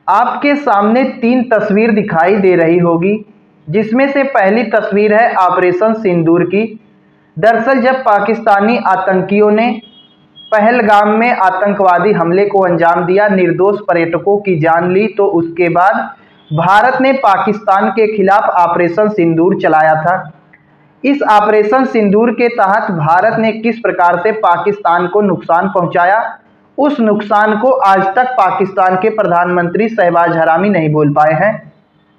आपके सामने 3 तस्वीर दिखाई दे रही होगी, जिसमें से पहली तस्वीर है ऑपरेशन सिंदूर की। दरअसल जब पाकिस्तानी आतंकियों ने पहलगाम में आतंकवादी हमले को अंजाम दिया, निर्दोष पर्यटकों की जान ली, तो उसके बाद भारत ने पाकिस्तान के खिलाफ ऑपरेशन सिंदूर चलाया था। इस ऑपरेशन सिंदूर के तहत भारत ने किस प्रकार से पाकिस्तान को नुकसान पहुंचाया, उस नुकसान को आज तक पाकिस्तान के प्रधानमंत्री शहबाज हरामी नहीं बोल पाए हैं।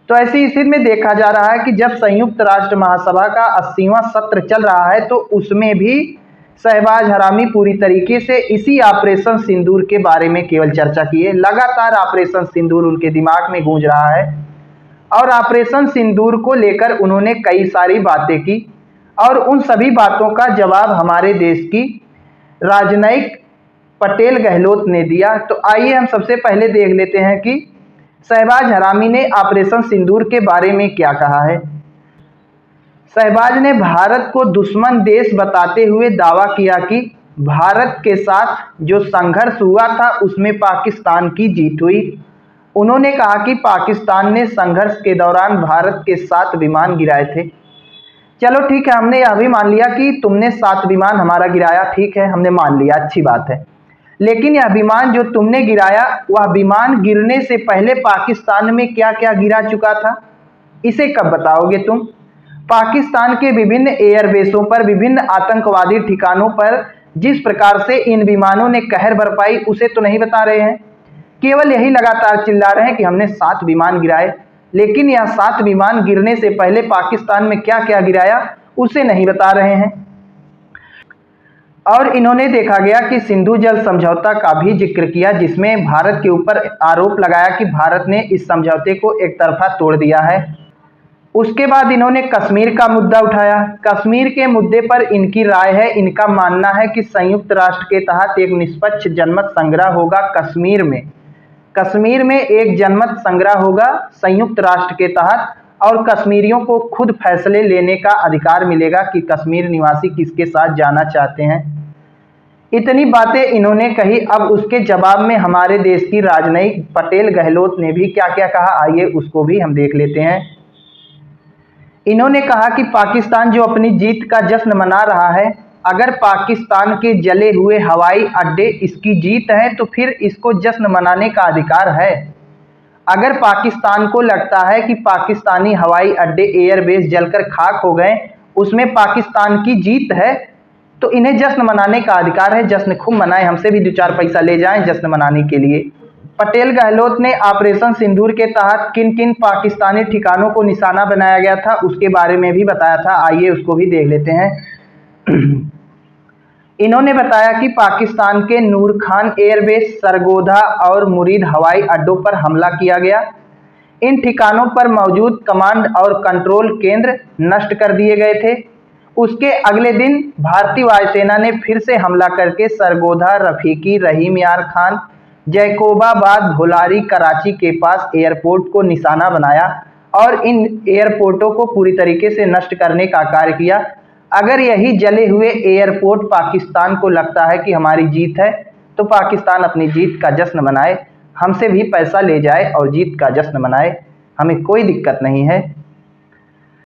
तो ऐसी स्थिति में देखा जा रहा है कि जब संयुक्त राष्ट्र महासभा का 80वां सत्र चल रहा है, तो उसमें भी शहबाज हरामी पूरी तरीके से इसी ऑपरेशन सिंदूर के बारे में केवल चर्चा किए। लगातार ऑपरेशन सिंदूर उनके दिमाग में गूंज रहा है और ऑपरेशन सिंदूर को लेकर उन्होंने कई सारी बातें की और उन सभी बातों का जवाब हमारे देश की राजनयिक पटेल गहलोत ने दिया। तो आइए हम सबसे पहले देख लेते हैं कि शहबाज हरामी ने ऑपरेशन सिंदूर के बारे में क्या कहा है। शहबाज ने भारत को दुश्मन देश बताते हुए दावा किया कि भारत के साथ जो संघर्ष हुआ था उसमें पाकिस्तान की जीत हुई। उन्होंने कहा कि पाकिस्तान ने संघर्ष के दौरान भारत के 7 विमान गिराए थे। चलो ठीक है, हमने यह भी मान लिया कि तुमने 7 विमान हमारा गिराया, ठीक है, हमने मान लिया, अच्छी बात है। लेकिन यह विमान जो तुमने गिराया, वह विमान गिरने से पहले पाकिस्तान में क्या क्या गिरा चुका था, इसे कब बताओगे तुम? पाकिस्तान के विभिन्न एयरबेसों पर, विभिन्न आतंकवादी ठिकानों पर जिस प्रकार से इन विमानों ने कहर बरपाई, उसे तो नहीं बता रहे हैं। केवल यही लगातार चिल्ला रहे हैं कि हमने 7 विमान गिराए, लेकिन यह 7 विमान गिरने से पहले पाकिस्तान में क्या क्या गिराया उसे नहीं बता रहे हैं। और इन्होंने देखा गया कि सिंधु जल समझौता का भी जिक्र किया, जिसमें भारत के ऊपर आरोप लगाया कि भारत ने इस समझौते को एक तरफा तोड़ दिया है। उसके बाद इन्होंने कश्मीर का मुद्दा उठाया। कश्मीर के मुद्दे पर इनकी राय है, इनका मानना है कि संयुक्त राष्ट्र के तहत एक निष्पक्ष जनमत संग्रह होगा कश्मीर में। कश्मीर में एक जनमत संग्रह होगा संयुक्त राष्ट्र के तहत और कश्मीरियों को खुद फैसले लेने का अधिकार मिलेगा कि कश्मीर निवासी किसके साथ जाना चाहते हैं। इतनी बातें इन्होंने कही। अब उसके जवाब में हमारे देश की राजनयिक पटेल गहलोत ने भी क्या क्या कहा, आइए उसको भी हम देख लेते हैं। इन्होंने कहा कि पाकिस्तान जो अपनी जीत का जश्न मना रहा है, अगर पाकिस्तान के जले हुए हवाई अड्डे इसकी जीत है तो फिर इसको जश्न मनाने का अधिकार है। अगर पाकिस्तान को लगता है कि पाकिस्तानी हवाई अड्डे, एयरबेस जलकर खाक हो गए, उसमें पाकिस्तान की जीत है, तो इन्हें जश्न मनाने का अधिकार है। जश्न खूब मनाएं, हमसे भी 2-4 पैसा ले जाएं जश्न मनाने के लिए। पटेल गहलोत ने ऑपरेशन सिंदूर के तहत किन किन पाकिस्तानी ठिकानों को निशाना बनाया गया था उसके बारे में भी बताया था, आइए उसको भी देख लेते हैं। इन्होंने बताया कि पाकिस्तान के नूर खान एयरबेस, सरगोधा और मुरीद हवाई अड्डों पर हमला किया गया। इन ठिकानों पर मौजूद कमांड और कंट्रोल केंद्र नष्ट कर दिए गए थे। उसके अगले दिन भारतीय वायुसेना ने फिर से हमला करके सरगोधा, रफीकी, रहीम यार खान, जैकोबाबाद, भोलारी, कराची के पास एयरपोर्ट को निशाना बनाया और इन एयरपोर्टों को पूरी तरीके से नष्ट करने का कार्य किया। अगर यही जले हुए एयरपोर्ट पाकिस्तान को लगता है कि हमारी जीत है, तो पाकिस्तान अपनी जीत का जश्न मनाए, हमसे भी पैसा ले जाए और जीत का जश्न मनाए, हमें कोई दिक्कत नहीं है।